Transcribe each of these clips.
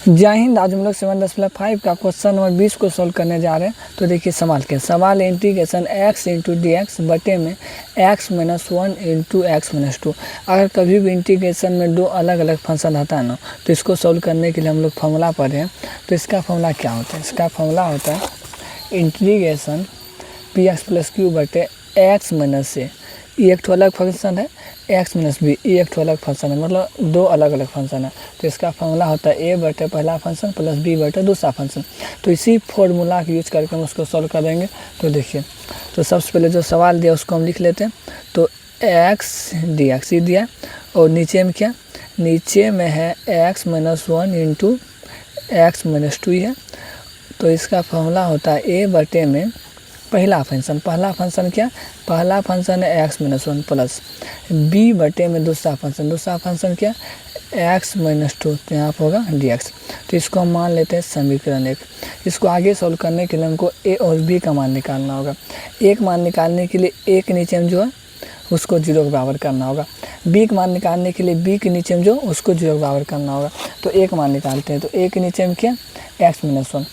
जय हिंद। आज हम लोग 7.5 का क्वेश्चन नंबर 20 को सॉल्व करने जा रहे हैं। तो देखिए सवाल क्या, सवाल है integration x into D x बटे में x-1 इंटू x-2। अगर कभी भी इंटीग्रेशन में दो अलग अलग फंक्शन आता है ना, तो इसको सॉल्व करने के लिए हम लोग फॉर्मूला पढ़े हैं। तो इसका फॉर्मूला क्या होता है? इसका फॉर्मूला होता है integration P x plus Q बटे एक्स माइनस से। ये एक तो अलग फंक्शन है, एक्स माइनस बी ये एक तो अलग फंक्शन है, मतलब दो अलग अलग फंक्शन है। तो इसका फॉर्मूला होता है ए बटे पहला फंक्शन प्लस बी बटे दूसरा फंक्शन। तो इसी फॉर्मूला का यूज करके हम उसको सॉल्व करेंगे। तो देखिए, तो सबसे पहले जो सवाल दिया उसको हम लिख लेते हैं। तो एक्स डी एक्स ही दिया, और नीचे में क्या, नीचे में है x-1 इंटू x-2 है। तो इसका फॉर्मूला होता है ए बटे में पहला फंक्शन क्या, पहला फंक्शन है x-1 प्लस b बटे में दूसरा फंक्शन क्या, x-2। तो यहाँ पर होगा dx। तो इसको हम मान लेते हैं समीकरण 1। इसको आगे सॉल्व करने के लिए हमको a और b का मान निकालना होगा। एक मान निकालने के लिए a के नीचे में जो है उसको 0 के बराबर करना होगा, b का मान निकालने के लिए b के नीचे में जो उसको 0 के बराबर करना होगा। तो एक मान निकालते हैं। तो a के नीचे में क्या, x-1।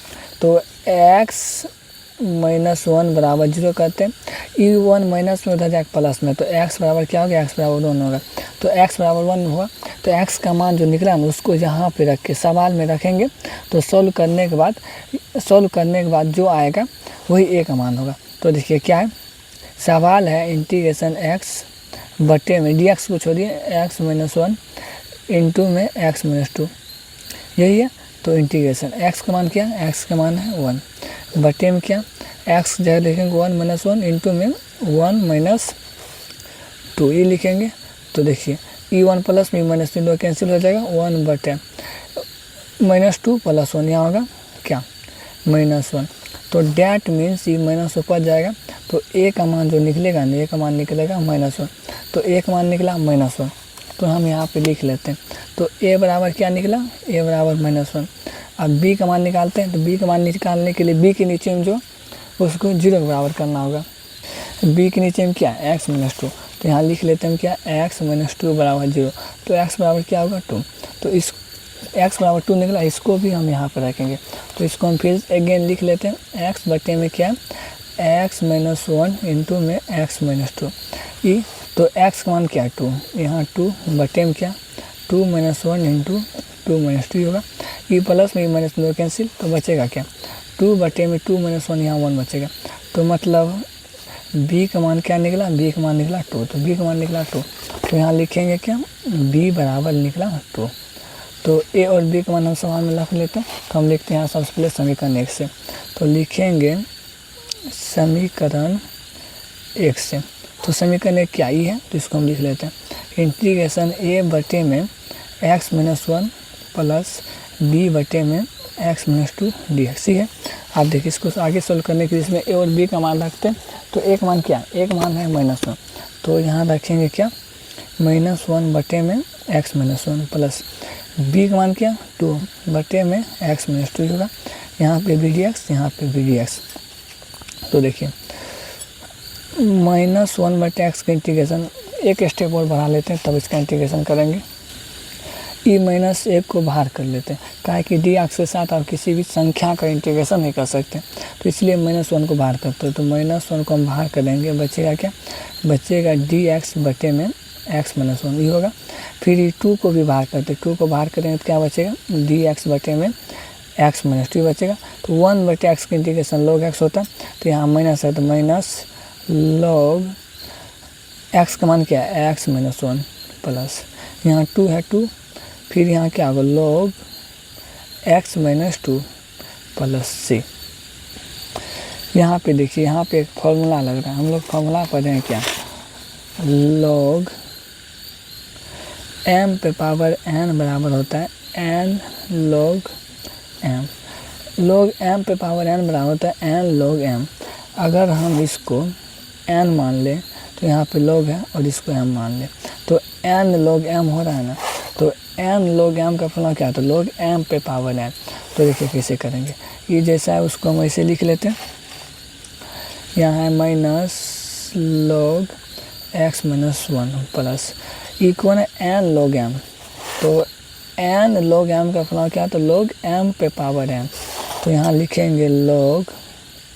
तो x-1 बराबर 0 करते हैं। e1 माइनस में उधर जाकर प्लस में, तो x बराबर क्या होगा, x बराबर 1 होगा। तो x बराबर 1 हुआ। तो x का मान जो निकला ना उसको यहाँ पे रख के सवाल में रखेंगे। तो सॉल्व करने के बाद जो आएगा वही a का मान होगा। तो देखिए क्या है, सवाल है इंटीग्रेशन x बटे में dx को छोड़िए x-1 इंटू में x-2, यही है। तो इंटीग्रेशन x का मान क्या है, x का मान है 1 बटे में क्या, x जगह लिखेंगे 1-1 इंटू में 1-2 ये लिखेंगे। तो देखिए e1 प्लस में -3 दो कैंसिल हो जाएगा, 1 बटे -2 प्लस 1 यहाँ होगा क्या, -1। तो डैट मीन्स ये माइनस ऊपर जाएगा। तो a का मान जो निकलेगा ना, a का मान निकलेगा -1। तो a का मान निकला -1, तो हम यहाँ पे लिख लेते हैं। तो a बराबर क्या निकला, a बराबर -1। अब b का मान निकालते हैं। तो b का मान निकालने के लिए b के नीचे में जो उसको 0 के बराबर करना होगा। b के नीचे में क्या, x-2। तो यहाँ लिख लेते हैं क्या, x-2 बराबर 0। तो x बराबर क्या होगा 2। तो इस x बराबर 2 निकला, इसको भी हम यहाँ पर रखेंगे। तो इसको हम फिर अगेन लिख लेते हैं, x बटे में क्या, x-1 इंटू में x-2 ई। तो x का मान क्या है 2, यहाँ 2 बटे में क्या 2-1 इंटू 2-2 होगा। ई प्लस में माइनस दो कैंसिल, तो बचेगा क्या 2 बटे में 2-1 यहाँ 1 बचेगा। तो मतलब b का मान क्या निकला, b का मान निकला 2। तो b का मान निकला 2, तो यहाँ लिखेंगे क्या, b बराबर निकला 2। तो a और b का मान हम सवाल में रख लेते हैं। तो हम लिखते हैं यहाँ सबसे पहले समीकरण 1 से। तो लिखेंगे समीकरण 1 से। तो समीकरण 1 क्या ही है, तो इसको हम लिख लेते हैं इंटीग्रेशन a बटे में x-1 प्लस b बटे में x-2 dx ही है। आप देखिए इसको आगे सोल्व करने के लिए इसमें a और b का मान रखते हैं। तो एक मान क्या, एक मान है -1। तो यहाँ रखेंगे क्या, -1 बटे में x-1 प्लस b का मान क्या 2 बटे में x-2 होगा। यहाँ पे भी dx, यहाँ पे भी dx। तो देखिए -1 बटे x का इंटीग्रेशन एक स्टेप और बढ़ा लेते हैं, तब इसका इंटीग्रेशन करेंगे। e-1 को बाहर कर लेते हैं, काहे कि dx के साथ आप किसी भी संख्या का इंटीग्रेशन नहीं कर सकते। तो इसलिए -1 को बाहर करते हैं। तो -1 को हम बाहर करेंगे, बचेगा क्या, बचेगा dx बटे में x-1 ये होगा। फिर 2 को भी बाहर करते हैं, 2 को बाहर करेंगे तो क्या बचेगा, dx बटे में x-2 बचेगा। तो 1 बटे x का इंटीग्रेशन log x होता है। तो यहाँ माइनस है, तो माइनस log x का मान क्या है, x-1 प्लस यहाँ 2 है 2, फिर यहाँ क्या होगा log x-2 प्लस c। यहाँ पे देखिए, यहाँ पे एक फॉर्मूला लग रहा है, हम लोग फॉर्मूला पढ़े हैं क्या, log m पे पावर n बराबर होता है n log m। log m पे पावर n बराबर होता है n log m। अगर हम इसको n मान लें तो यहाँ पे log है और इसको m मान लें तो n log m हो रहा है ना। तो n log m का फॉर्मूला क्या था, log m पे पावर n। तो देखिए कैसे करेंगे, ये जैसा है उसको हम ऐसे लिख लेते हैं। यहाँ है minus log x-1 plus equal है n log m। तो एन log m का फॉर्मूला क्या है, तो log m पे पावर n। तो यहाँ लिखेंगे log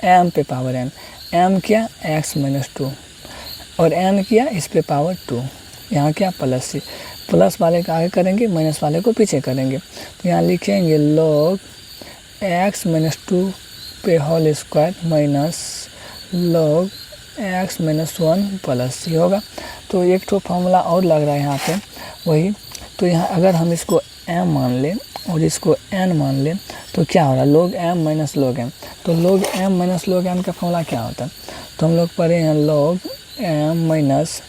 m पे पावर n। m क्या, x माइनस 2 और n किया इस पे पावर 2। यहाँ क्या प्लस सी, प्लस वाले का आगे करेंगे, माइनस वाले को पीछे करेंगे। तो यहाँ लिखेंगे log x माइनस 2 पे whole square minus log x minus 1 plus C होगा। तो एक तो फॉर्मूला और लग रहा है यहाँ पे वही। तो यहाँ अगर हम इसको m मान लें और इसको n मान लें तो क्या हो रहा है, log m minus log m। तो log m minus log m का फॉर्मूला क्या होता है, तो हम लोग पढ़े हैं log m minus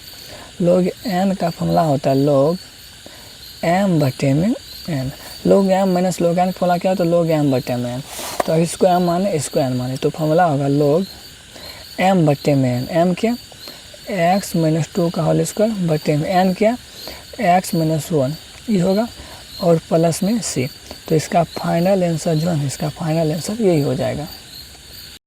log n का फॉर्मूला होता है log m बटे में n। log m minus log n का फॉर्मूला क्या होता है, log m बटे में n। तो इसको m माने इसको n माने तो फॉर्मूला होगा log m बटे में n। m क्या, x माइनस 2 का होल स्क्वायर बटे में n क्या, x माइनस 1 ये होगा और प्लस में c। तो इसका फाइनल आंसर जो है, इसका फाइनल आंसर यही हो जाएगा।